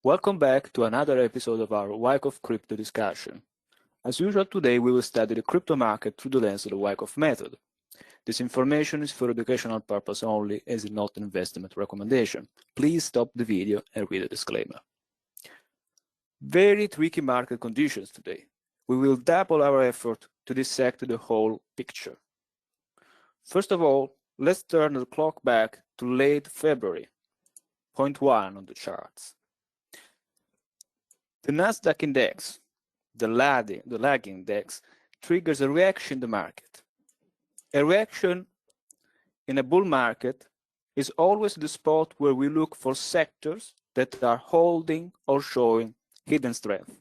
Welcome back to another episode of our Wyckoff crypto discussion. As usual, today we will study the crypto market through the lens of the Wyckoff method. This information is for educational purpose only and is not an investment recommendation. Please stop the video and read the disclaimer. Very tricky market conditions today. We will double our effort to dissect the whole picture. First of all, let's turn the clock back to late February, point 1 on the charts. The Nasdaq index, the lag index, triggers a reaction in the market. A reaction in a bull market is always the spot where we look for sectors that are holding or showing hidden strength.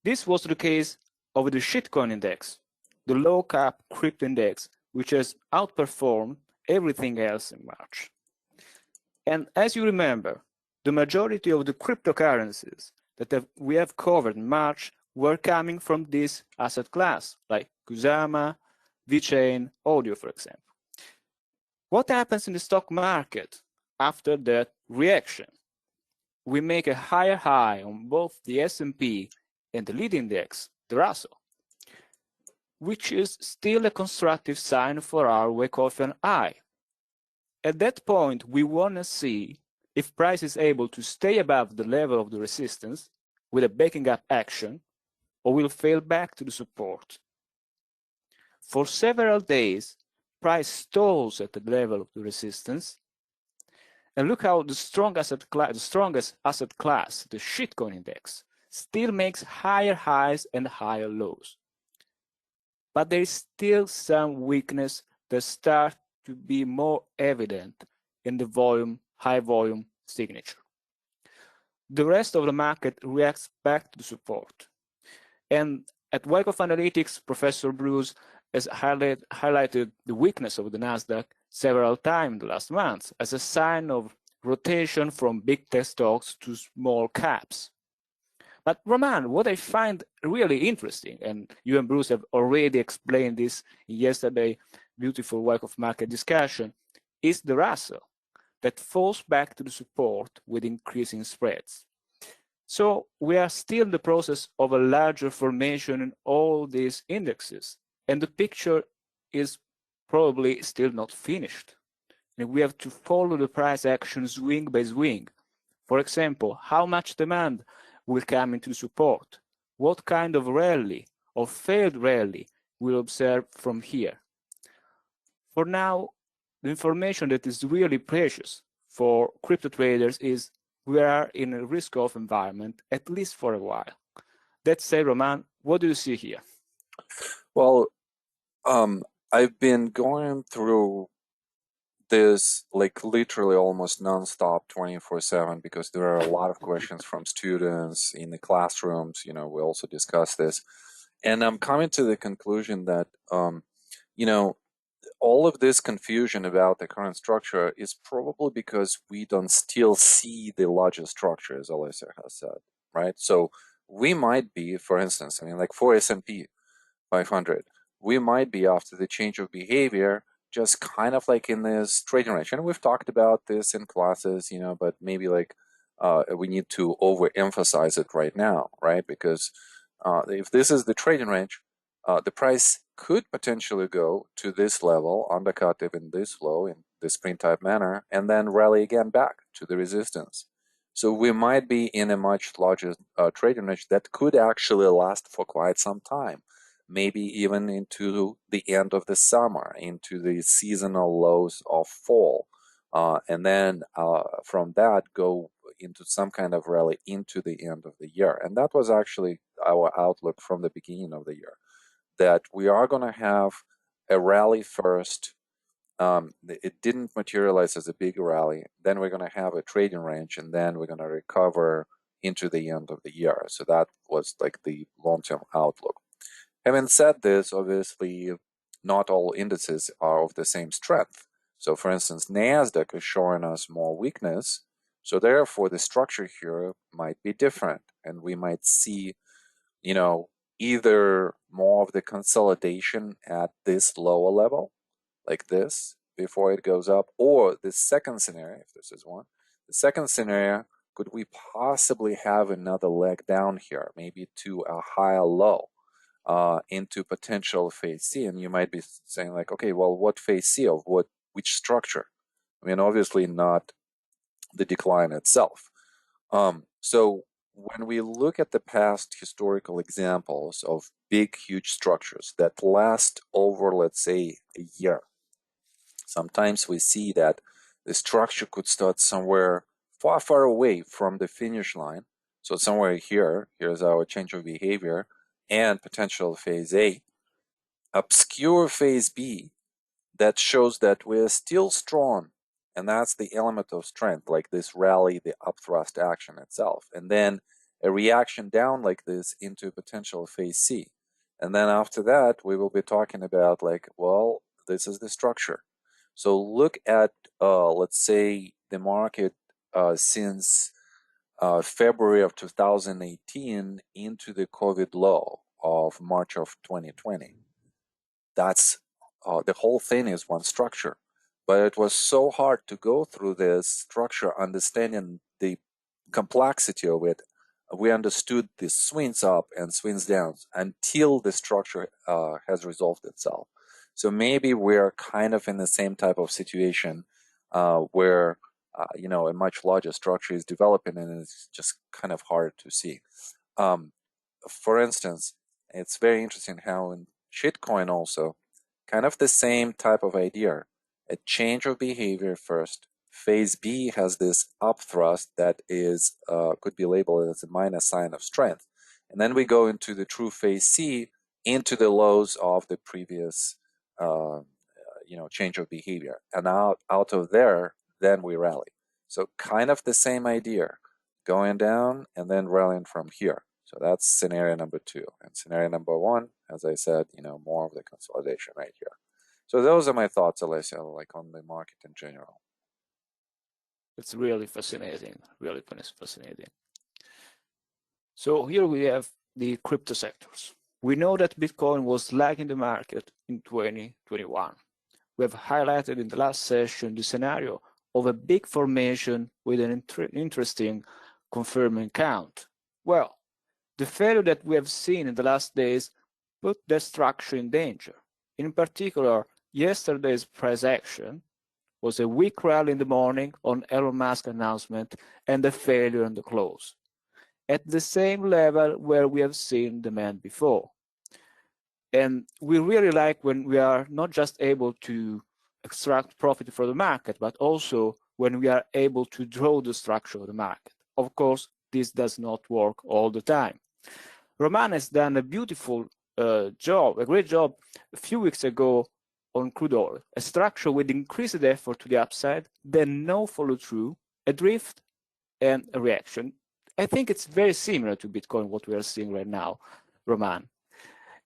This was the case of the shitcoin index, the low cap crypto index, which has outperformed everything else in March. And as you remember, the majority of the cryptocurrencies that we have covered in March were coming from this asset class, like Kusama, VeChain, Audio, for example. What happens in the stock market after that reaction? We make a higher high on both the S&P and the lead index, the Russell, which is still a constructive sign for our Wyckoff eye. At that point, we want to see if price is able to stay above the level of the resistance with a backing up action, or will fail back to the support. For several days, price stalls at the level of the resistance, and look how the strongest asset class, the shitcoin index, still makes higher highs and higher lows. But there is still some weakness that starts to be more evident in the high volume signature. The rest of the market reacts back to the support. And at Wyckoff Analytics, Professor Bruce has highlighted the weakness of the Nasdaq several times in the last months as a sign of rotation from big tech stocks to small caps. But Roman, what I find really interesting, and you and Bruce have already explained this in yesterday's beautiful Wyckoff market discussion, is the Russell that falls back to the support with increasing spreads. So we are still in the process of a larger formation in all these indexes, and the picture is probably still not finished. And we have to follow the price action swing by swing. For example, how much demand will come into support? What kind of rally or failed rally we'll observe from here? For now, the information that is really precious for crypto traders is we are in a risk-off environment, at least for a while. That said, Roman, what do you see here? Well, I've been going through this like literally almost nonstop 24/7 because there are a lot of questions from students in the classrooms. We also discuss this. And I'm coming to the conclusion that, all of this confusion about the current structure is probably because we don't still see the larger structure, as Alessia has said, right? So we might be, for instance, like for S&P 500, we might be after the change of behavior, just kind of like in this trading range. And we've talked about this in classes, but maybe like we need to overemphasize it right now, right? Because if this is the trading range, the price could potentially go to this level, undercut even this low in this sprint type manner, and then rally again back to the resistance. So we might be in a much larger trading range that could actually last for quite some time, maybe even into the end of the summer, into the seasonal lows of fall, and then from that go into some kind of rally into the end of the year. And that was actually our outlook from the beginning of the year, that we are going to have a rally first. It didn't materialize as a big rally. Then we're going to have a trading range, and then we're going to recover into the end of the year. So that was like the long-term outlook. Having said this, obviously, not all indices are of the same strength. So for instance, NASDAQ is showing us more weakness. So therefore, the structure here might be different. And we might see, either more of the consolidation at this lower level, like this, before it goes up, or the second scenario, if this is one, the second scenario could we possibly have another leg down here, maybe to a higher low into potential phase C? And you might be saying like, okay, well, what phase C of which structure? I mean, obviously not the decline itself. So when we look at the past historical examples of big, huge structures that last over, let's say, a year, sometimes we see that the structure could start somewhere far, far away from the finish line. So somewhere here, here's our change of behavior and potential phase A, obscure phase B that shows that we're still strong. And that's the element of strength, like this rally, the upthrust action itself. And then a reaction down like this into potential phase C. And then after that, we will be talking about like, well, this is the structure. So look at, let's say, the market since February of 2018 into the COVID low of March of 2020. That's the whole thing is one structure. But it was so hard to go through this structure, understanding the complexity of it. We understood the swings up and swings down until the structure has resolved itself. So maybe we're kind of in the same type of situation where a much larger structure is developing, and it's just kind of hard to see. For instance, it's very interesting how in shitcoin also, kind of the same type of idea. A change of behavior first. Phase B has this upthrust that is could be labeled as a minus sign of strength. And then we go into the true phase C, into the lows of the previous change of behavior. And out of there, then we rally. So kind of the same idea, going down and then rallying from here. So that's scenario number 2. And scenario number 1, as I said, more of the consolidation right here. So those are my thoughts, Alessia, like on the market in general. It's really fascinating, really fascinating. So here we have the crypto sectors. We know that Bitcoin was lagging the market in 2021. We have highlighted in the last session the scenario of a big formation with an interesting confirming count. Well, the failure that we have seen in the last days put that structure in danger. In particular, yesterday's price action was a weak rally in the morning on Elon Musk's announcement and a failure on the close, at the same level where we have seen demand before. And we really like when we are not just able to extract profit from the market, but also when we are able to draw the structure of the market. Of course, this does not work all the time. Roman has done a beautiful job, a great job a few weeks ago on crude oil, a structure with increased effort to the upside, then no follow through, a drift and a reaction. I think it's very similar to Bitcoin, what we are seeing right now, Roman.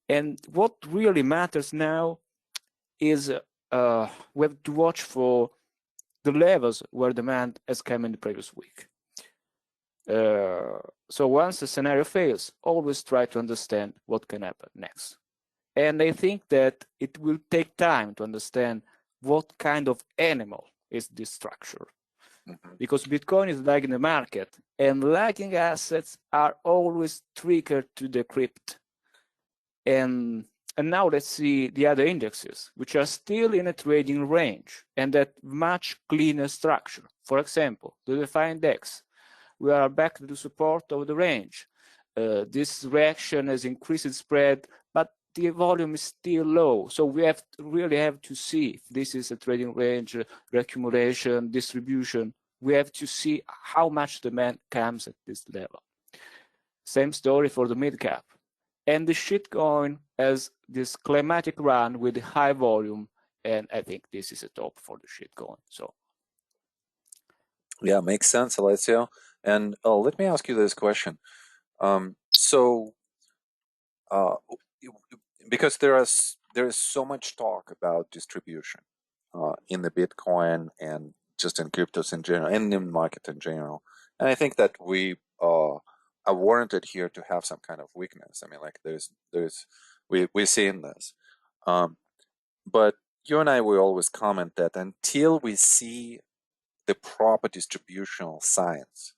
And what really matters now is we have to watch for the levels where demand has come in the previous week. So once the scenario fails, always try to understand what can happen next. And I think that it will take time to understand what kind of animal is this structure. Because Bitcoin is lagging the market, and lagging assets are always triggered to decrypt. And now let's see the other indexes, which are still in a trading range and that much cleaner structure. For example, the DeFi index, we are back to the support of the range. This reaction has increased its spread, but the volume is still low. So we really have to see if this is a trading range, reaccumulation, distribution. We have to see how much demand comes at this level. Same story for the mid cap. And the shitcoin has this climatic run with high volume, and I think this is a top for the shitcoin. So, yeah, makes sense, Alessio. And let me ask you this question. Because there is so much talk about distribution in the Bitcoin and just in cryptos in general, and in the market in general, and I think that we are warranted here to have some kind of weakness. I mean, like we're seeing this, but you and I will always comment that until we see the proper distributional signs,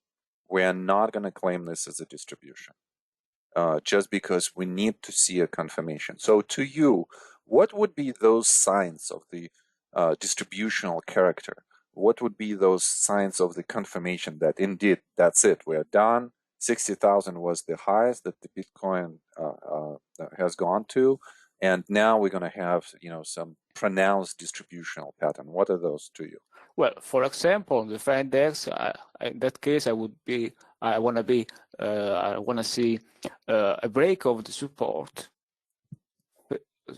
we are not going to claim this as a distribution, just because we need to see a confirmation. So to you, what would be those signs of the distributional character? What would be those signs of the confirmation that indeed that's it, we're done? 60,000 was the highest that the Bitcoin has gone to, and now we're going to have some pronounced distributional pattern. What are those to you? Well, for example, the FAN index, in that case, I want to see a break of the support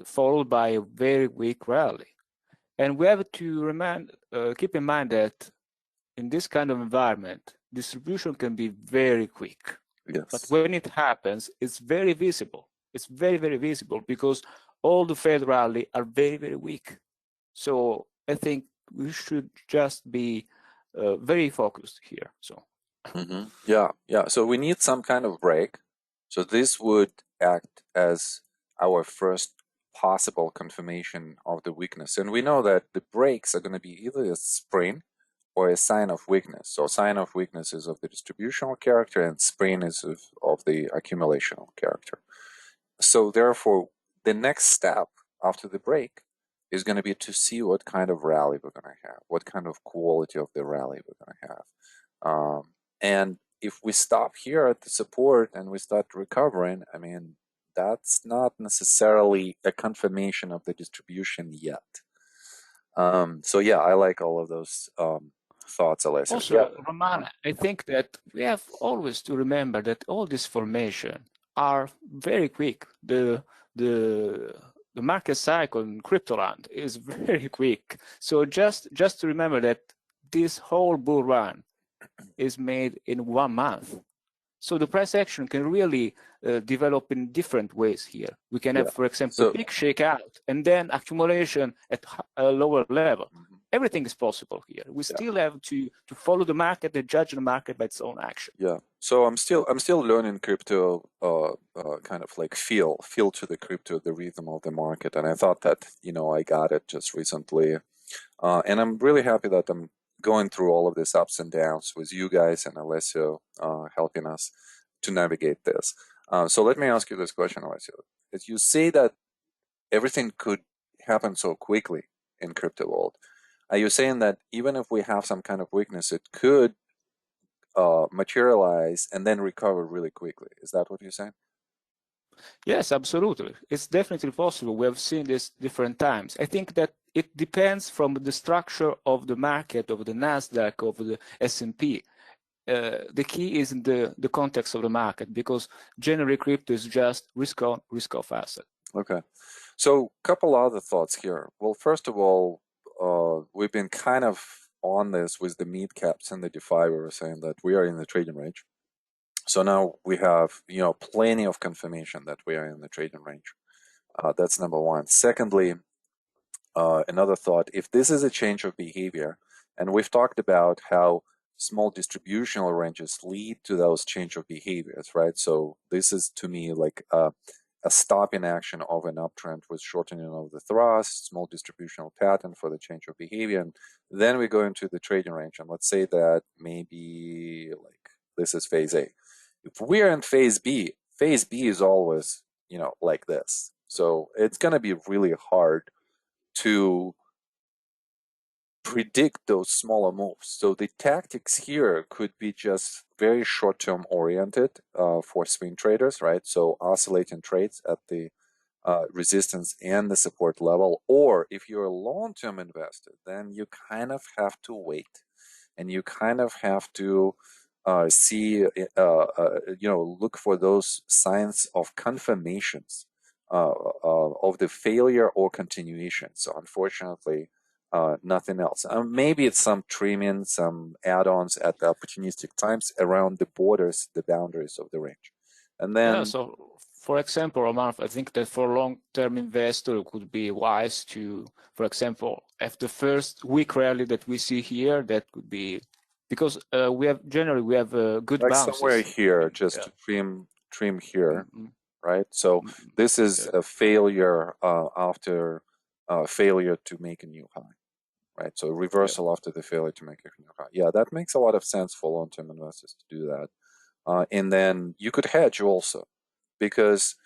followed by a very weak rally. And we have to keep in mind that in this kind of environment, distribution can be very quick. Yes. But when it happens, it's very visible. It's very, very visible because all the Fed rally are very, very weak. So I think we should just be very focused here. So. Yeah. So we need some kind of break. So this would act as our first possible confirmation of the weakness. And we know that the breaks are going to be either a spring or a sign of weakness. So sign of weakness is of the distributional character and spring is of the accumulational character. So therefore, the next step after the break is going to be to see what kind of rally we're going to have, what kind of quality of the rally we're going to have. And if we stop here at the support and we start recovering, I mean, that's not necessarily a confirmation of the distribution yet. So yeah, I like all of those thoughts, Alessio. Also, yeah. Roman, I think that we have always to remember that all these formations are very quick. The market cycle in cryptoland is very quick. So just to remember that this whole bull run is made in 1 month. So the price action can really develop in different ways here. We can have, for example, a big shakeout and then accumulation at a lower level. Everything is possible here. We still have to follow the market and judge the market by its own action. Yeah. So I'm still learning crypto, kind of like feel to the crypto, the rhythm of the market. And I thought that I got it just recently, and I'm really happy that I'm going through all of these ups and downs with you guys and Alessio helping us to navigate this. So let me ask you this question, Alessio. As you say that everything could happen so quickly in crypto world, are you saying that even if we have some kind of weakness, it could materialize and then recover really quickly? Is that what you're saying? Yes, absolutely. It's definitely possible. We have seen this different times. I think that it depends from the structure of the market, of the NASDAQ, of the S&P. The key is in the context of the market, because generally crypto is just risk on, risk off asset. Okay. So a couple other thoughts here. Well, first of all, we've been kind of on this with the mid caps and the DeFi. We were saying that we are in the trading range. So now we have, plenty of confirmation that we are in the trading range. That's number one. Secondly, another thought, if this is a change of behavior, and we've talked about how small distributional ranges lead to those change of behaviors, right? So this is, to me, like a stopping action of an uptrend with shortening of the thrust, small distributional pattern for the change of behavior. And then we go into the trading range. And let's say that maybe like this is phase A. If we're in phase B is always, like this. So it's going to be really hard to predict those smaller moves. So the tactics here could be just very short-term oriented for swing traders, right? So oscillating trades at the resistance and the support level. Or if you're a long-term investor, then you kind of have to wait, and you kind of have to see, look for those signs of confirmations of the failure or continuation. So unfortunately, nothing else. Maybe it's some trimming, some add-ons at the opportunistic times around the borders, the boundaries of the range. And then, so for example, Roman, I think that for long-term investor, it could be wise to, for example, after the first weak rally that we see here, that could be, because we have good like bounces. Somewhere here, just to trim here, right? So this is a failure after failure to make a new high, right? So reversal after the failure to make a new high. Yeah, that makes a lot of sense for long-term investors to do that. And then you could hedge also, because,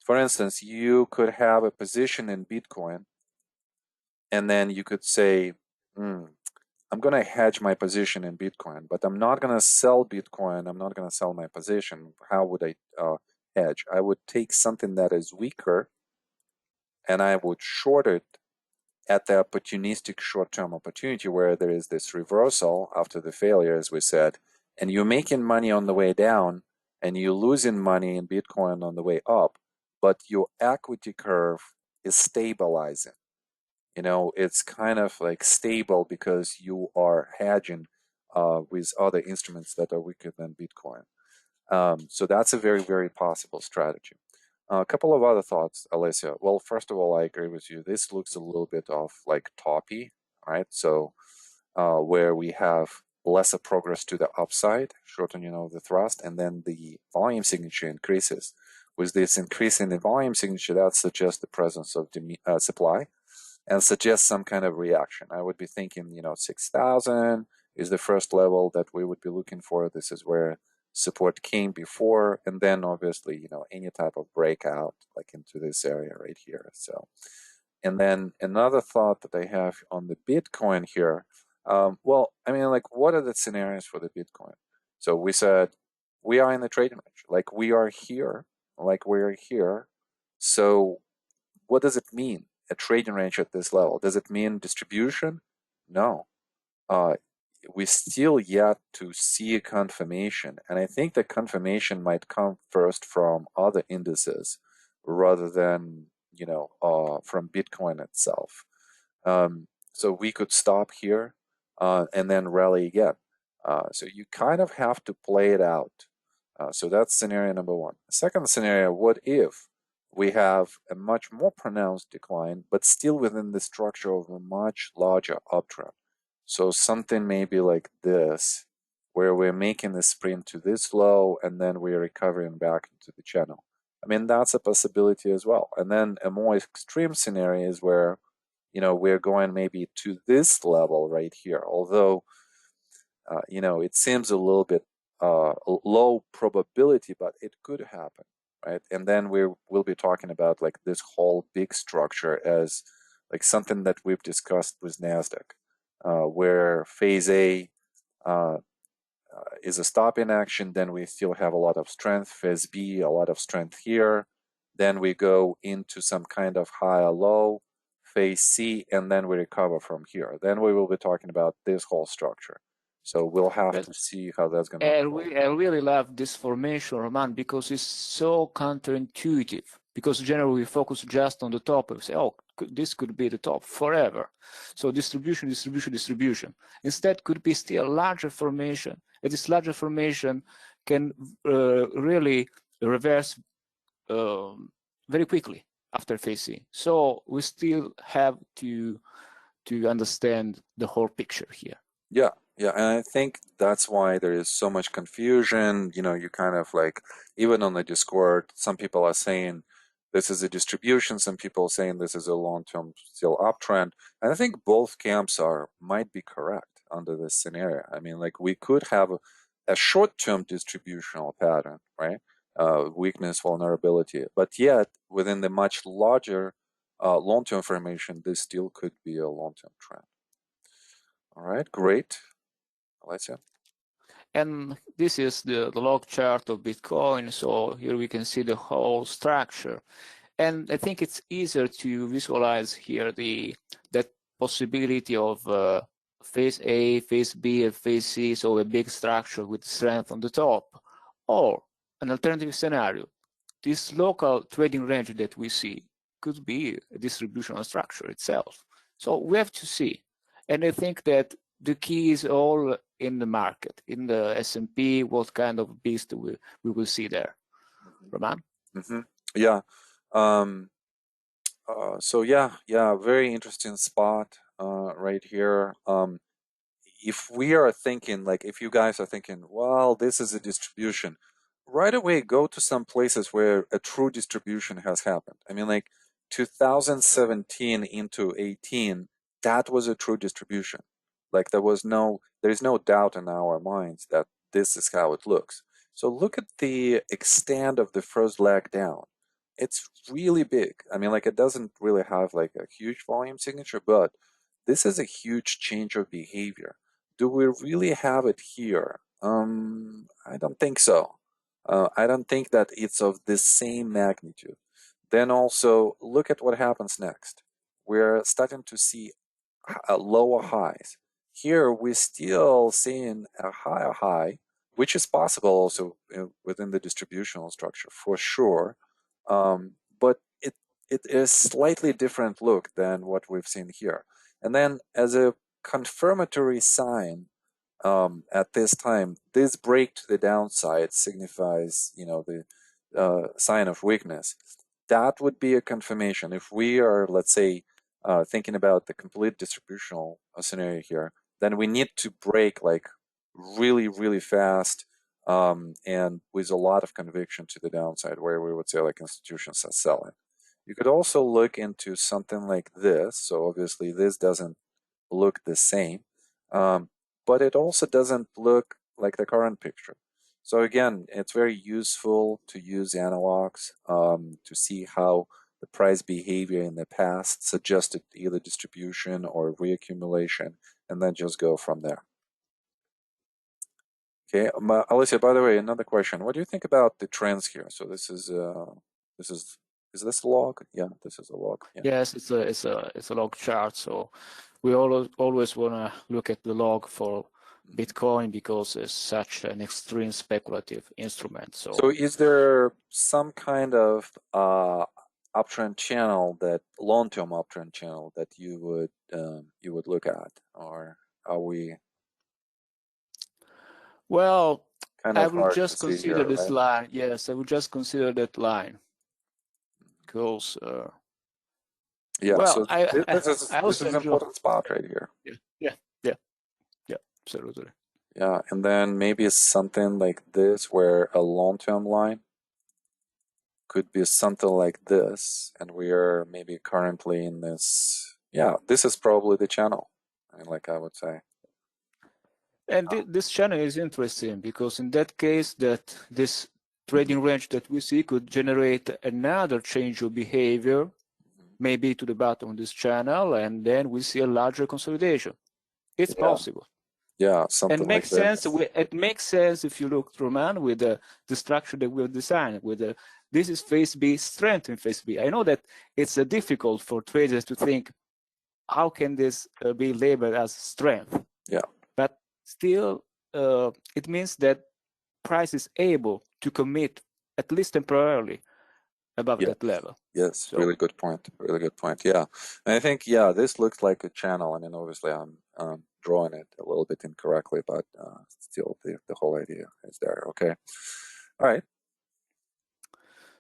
for instance, you could have a position in Bitcoin, and then you could say, I'm going to hedge my position in Bitcoin, but I'm not going to sell Bitcoin. I'm not going to sell my position. How would I hedge? I would take something that is weaker and I would short it at the opportunistic short-term opportunity where there is this reversal after the failure, as we said, and you're making money on the way down and you're losing money in Bitcoin on the way up, but your equity curve is stabilizing. It's kind of like stable because you are hedging with other instruments that are weaker than Bitcoin. So that's a very, very possible strategy. A couple of other thoughts, Alicia. Well, first of all, I agree with you. This looks a little bit of like toppy, right? So where we have lesser progress to the upside, shortening of the thrust, and then the volume signature increases. With this increase in the volume signature, that suggests the presence of supply and suggests some kind of reaction. I would be thinking, 6,000 is the first level that we would be looking for. This is where support came before, and then obviously, any type of breakout like into this area right here. So, and then another thought that I have on the Bitcoin here, what are the scenarios for the Bitcoin? So we said we are in the trading range, like we're here. So what does it mean, a trading range at this level? Does it mean distribution? No. We still yet to see a confirmation, and I think the confirmation might come first from other indices rather than from Bitcoin itself. So we could stop here and then rally again. So you kind of have to play it out. So that's scenario number one. Second scenario, what if we have a much more pronounced decline, but still within the structure of a much larger uptrend? So something maybe like this, where we're making the sprint to this low and then we're recovering back into the channel. I mean, that's a possibility as well. And then a more extreme scenario is where, we're going maybe to this level right here, although, it seems a little bit low probability, but it could happen, right? And then we'll be talking about like this whole big structure as like something that we've discussed with NASDAQ. Where phase A is a stop in action, then we still have a lot of strength. Phase B, a lot of strength here. Then we go into some kind of higher low, phase C, and then we recover from here. Then we will be talking about this whole structure. So we'll have to see how that's going to unfold. I really love this formation, Roman, because it's so counterintuitive. Because generally we focus just on the top. We say, oh, this could be the top forever. So distribution. Instead, could be still a larger formation. And this larger formation can really reverse very quickly after phase C. So we still have to understand the whole picture here. Yeah, and I think that's why there is so much confusion. You kind of like, even on the Discord, some people are saying this is a distribution, some people are saying this is a long-term still uptrend. And I think both camps might be correct under this scenario. I mean, like we could have a short-term distributional pattern, right? Weakness, vulnerability, but yet within the much larger long-term formation, this still could be a long-term trend. All right, great. Alessia. And this is the log chart of Bitcoin. So here we can see the whole structure. And I think it's easier to visualize here that possibility of phase A, phase B, and phase C, so a big structure with strength on the top. Or an alternative scenario, this local trading range that we see could be a distributional structure itself. So we have to see. And I think that the key is all in the market, in the S&P, what kind of beast we will see there. Roman? Yeah. So very interesting spot right here. If we are thinking, like if you guys are thinking, well, this is a distribution, right away go to some places where a true distribution has happened. I mean, like 2017 into 18, that was a true distribution. Like there is no doubt in our minds that this is how it looks. So look at the extent of the first leg down. It's really big. I mean, like it doesn't really have like a huge volume signature, but this is a huge change of behavior. Do we really have it here? I don't think so. I don't think that it's of the same magnitude. Then also look at what happens next. We're starting to see lower highs. Here we're still seeing a higher high, which is possible also within the distributional structure for sure. But it is slightly different look than what we've seen here. And then as a confirmatory sign at this time, this break to the downside signifies, the sign of weakness. That would be a confirmation. If we are, let's say, thinking about the complete distributional scenario here, then we need to break like really, really fast and with a lot of conviction to the downside, where we would say like institutions are selling. You could also look into something like this. So obviously this doesn't look the same, but it also doesn't look like the current picture. So again, it's very useful to use analogs to see how the price behavior in the past suggested either distribution or reaccumulation, and then just go from there. Okay, Alicia, by the way, another question. What do you think about the trends here? So this is this a log? Yeah, this is a log. Yeah. Yes, it's a log chart. So we always want to look at the log for Bitcoin because it's such an extreme speculative instrument. So is there some kind of uptrend channel, that long-term uptrend channel, that you would look at, or are we? Well, kind I of will hard just to see consider here, this right? line. Yes, I will just consider that line because Yeah. well, So I this also is an enjoy. important spot right here. Yeah, absolutely. Yeah, and then maybe something like this, where a long-term line could be something like this, and we are maybe currently in this. Yeah, this is probably the channel, like I would say. And this channel is interesting because in that case, that this trading range that we see could generate another change of behavior, maybe to the bottom of this channel, and then we see a larger consolidation. It's possible. Yeah, something and like makes that. sense. It makes sense if you look, Roman, with the structure that we've designed. This is phase B, strength in phase B. I know that it's difficult for traders to think, how can this be labeled as strength? Yeah. But still, it means that price is able to commit, at least temporarily, above that level. Yes, So, really good point. Really good point. Yeah, and I think this looks like a channel. I mean, obviously, I'm drawing it a little bit incorrectly, but still, the whole idea is there. Okay. All right.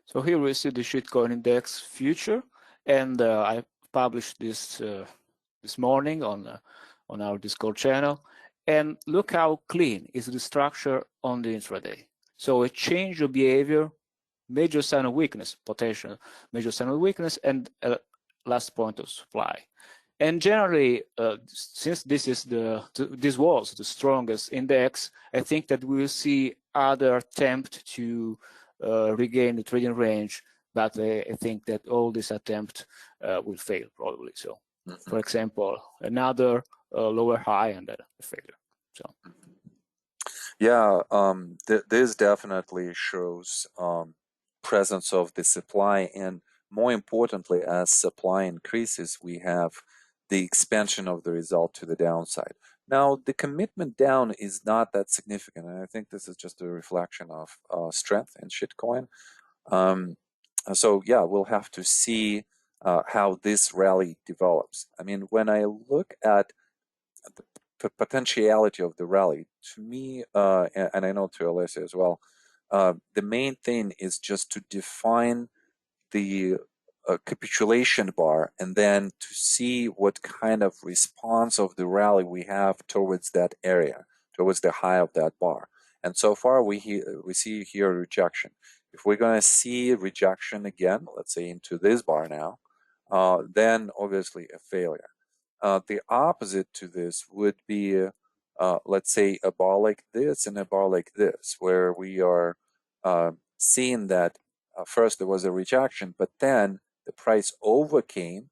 so here we see the shitcoin index future, and I published this this morning on our Discord channel. And look how clean is the structure on the intraday. So a change of behavior, major sign of weakness, potential major sign of weakness, and last point of supply. And generally, since this was the strongest index, I think that we will see other attempt to regain the trading range, but I think that all these attempts will fail probably. So, for example, another lower high and then a failure. So. Yeah, this definitely shows presence of the supply, and more importantly, as supply increases, we have the expansion of the result to the downside. Now, the commitment down is not that significant, and I think this is just a reflection of strength in shitcoin. So yeah, we'll have to see how this rally develops. I mean, when I look at the potentiality of the rally, to me, and I know to Alessia as well, the main thing is just to define the capitulation bar, and then to see what kind of response of the rally we have towards that area, towards the high of that bar. And so far, we see here rejection. If we're going to see rejection again, let's say into this bar now, then obviously a failure. The opposite to this would be, let's say, a bar like this and a bar like this, where we are seeing that first there was a rejection, but then the price overcame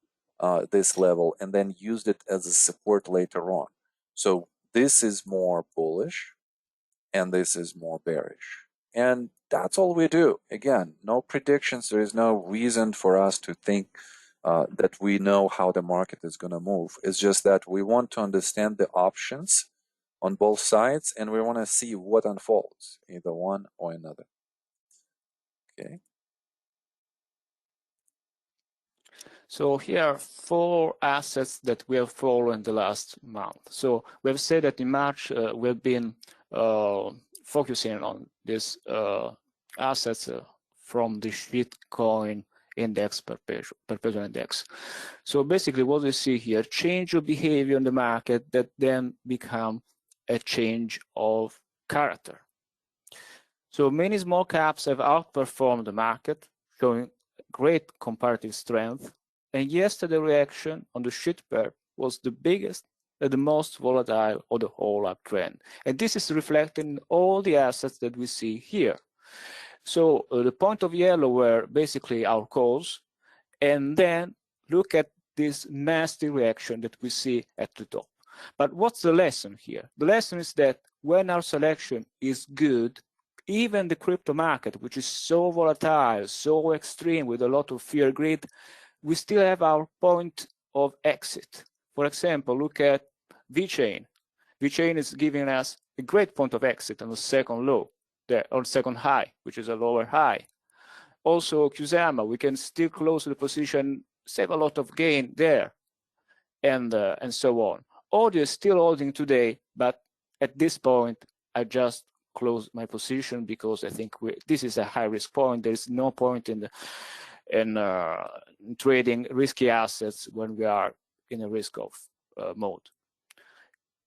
this level and then used it as a support later on. So this is more bullish and this is more bearish. And that's all we do. Again, no predictions. There is no reason for us to think that we know how the market is going to move. It's just that we want to understand the options on both sides and we want to see what unfolds, either one or another. Okay. So here are 4 assets that we have followed in the last month. So we have said that in March we've been focusing on these assets from the shitcoin index, perpetual index. So basically what we see here, change of behavior in the market that then become a change of character. So many small caps have outperformed the market, showing great comparative strength. And yesterday reaction on the shit pair was the biggest and the most volatile of the whole uptrend. And this is reflected in all the assets that we see here. So the point of yellow were basically our calls. And then look at this nasty reaction that we see at the top. But what's the lesson here? The lesson is that when our selection is good, even the crypto market, which is so volatile, so extreme with a lot of fear greed, we still have our point of exit. For example, look at VeChain. VeChain is giving us a great point of exit on the second low, there, or second high, which is a lower high. Also, Kusama, we can still close the position, save a lot of gain there, and so on. Audio is still holding today, but at this point, I just close my position because I think this is a high risk point. There is no point in trading risky assets when we are in a risk off mode.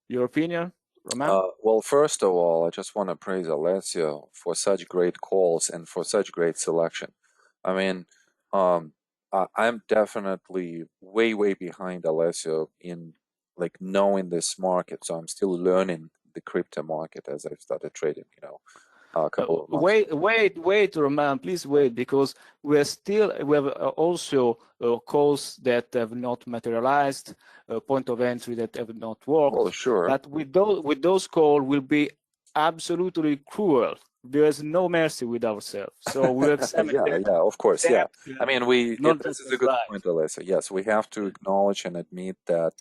Your opinion, Roman? Well, first of all, I just want to praise Alessio for such great calls and for such great selection. I mean, I'm definitely way behind Alessio in like knowing this market. So I'm still learning the crypto market as I've started trading, a couple of months. Wait, Roman, please wait, because we have also calls that have not materialized, point of entry that have not worked. Well, sure. But with those calls will be absolutely cruel. There is no mercy with ourselves. So we examine yeah, of course, yeah. I mean, this is a good point, Alessio. Yes, we have to acknowledge and admit that,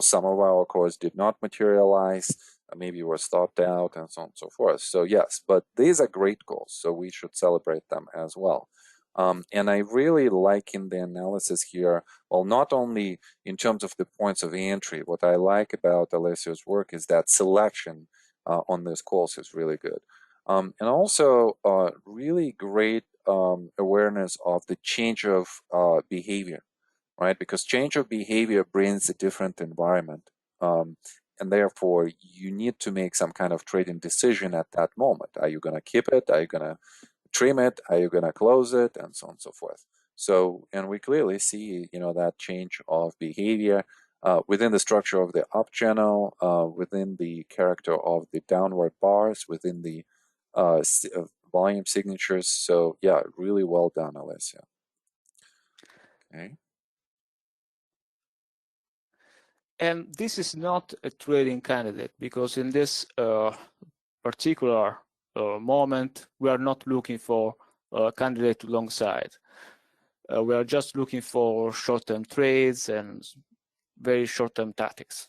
some of our calls did not materialize. Maybe were stopped out and so on and so forth. So yes, but these are great goals, so we should celebrate them as well. And I really like in the analysis here, well, not only in terms of the points of entry, what I like about Alessio's work is that selection on these calls is really good. And also really great awareness of the change of behavior, right? Because change of behavior brings a different environment. And therefore, you need to make some kind of trading decision at that moment. Are you going to keep it? Are you going to trim it? Are you going to close it? And so on and so forth. So, and we clearly see, that change of behavior within the structure of the up channel, within the character of the downward bars, within the volume signatures. So, yeah, really well done, Alessio. Okay. And this is not a trading candidate, because in this particular moment, we are not looking for a candidate to long side. We are just looking for short-term trades and very short-term tactics.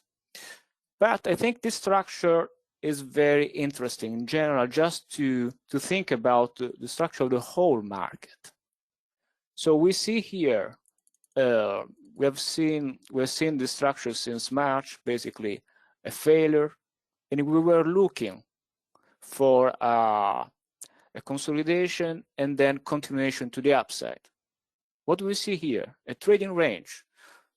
But I think this structure is very interesting in general, just to think about the structure of the whole market. So we see here, we've seen the structure since March, basically a failure, and we were looking for a consolidation and then continuation to the upside. What do we see here? A trading range.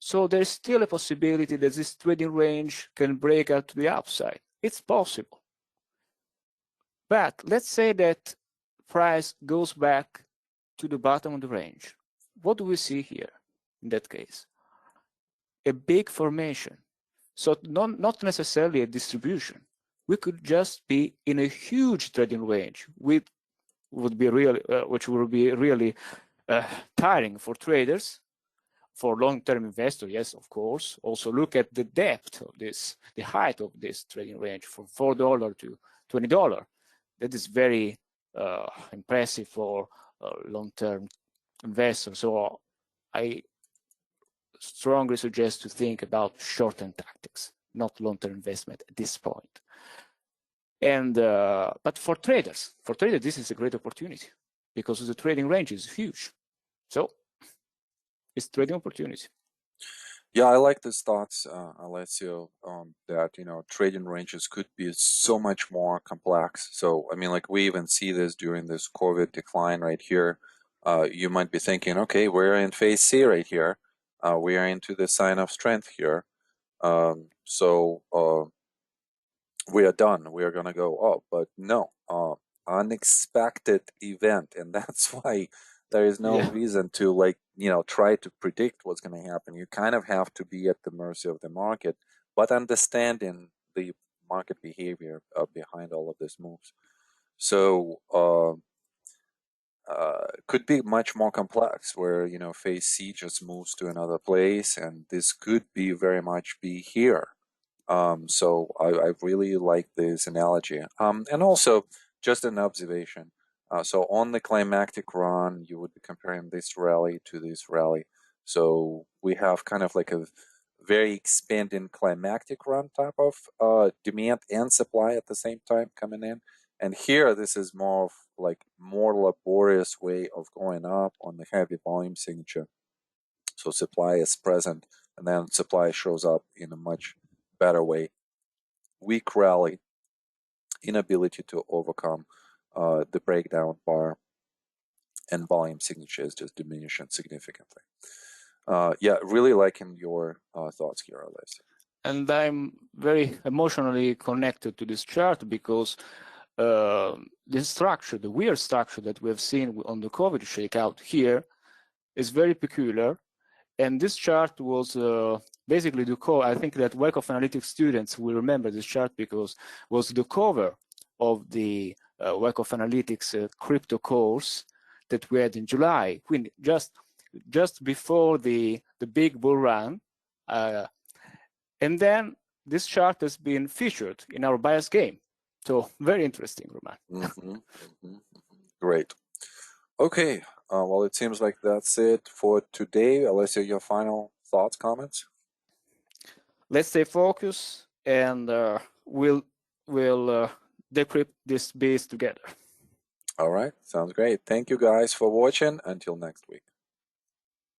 So there's still a possibility that this trading range can break out to the upside. It's possible. But let's say that price goes back to the bottom of the range. What do we see here in that case? a big formation. So not necessarily a distribution. We could just be in a huge trading range, which would be really tiring for traders. For long-term investors, yes, of course. Also look at the depth of this, the height of this trading range from $4 to $20. That is very impressive for long-term investors. So I strongly suggest to think about short-term tactics, not long-term investment at this point. And but for traders, this is a great opportunity because the trading range is huge. So it's trading opportunity. Yeah, I like these thoughts, Alessio, that, trading ranges could be so much more complex. So, I mean, like we even see this during this COVID decline right here. You might be thinking, okay, we're in phase C right here. We are into the sign of strength here. So we are done. We are going to go up. But no, unexpected event. And that's why there is no reason to try to predict what's going to happen. You kind of have to be at the mercy of the market, but understanding the market behavior behind all of these moves. So could be much more complex where, phase C just moves to another place, and this could be very much be here. So I really like this analogy. And also just an observation. So on the climactic run, you would be comparing this rally to this rally. So we have kind of like a very expanding climactic run type of demand and supply at the same time coming in. And here, this is more of like more laborious way of going up on the heavy volume signature. So supply is present, and then supply shows up in a much better way. Weak rally, inability to overcome the breakdown bar, and volume signature is just diminishing significantly. Yeah, really liking your thoughts here, Alessio. And I'm very emotionally connected to this chart because this structure, the weird structure that we have seen on the COVID shakeout here, is very peculiar. And this chart was basically the core. I think that Wyckoff Analytics students will remember this chart because it was the cover of the Wyckoff Analytics crypto course that we had in July, when just before the big bull run. And then this chart has been featured in our bias game. So very interesting, Roman. Great. Okay. Well, it seems like that's it for today. Alessio, your final thoughts, comments? Let's stay focused, and we'll decrypt this beast together. All right. Sounds great. Thank you guys for watching. Until next week.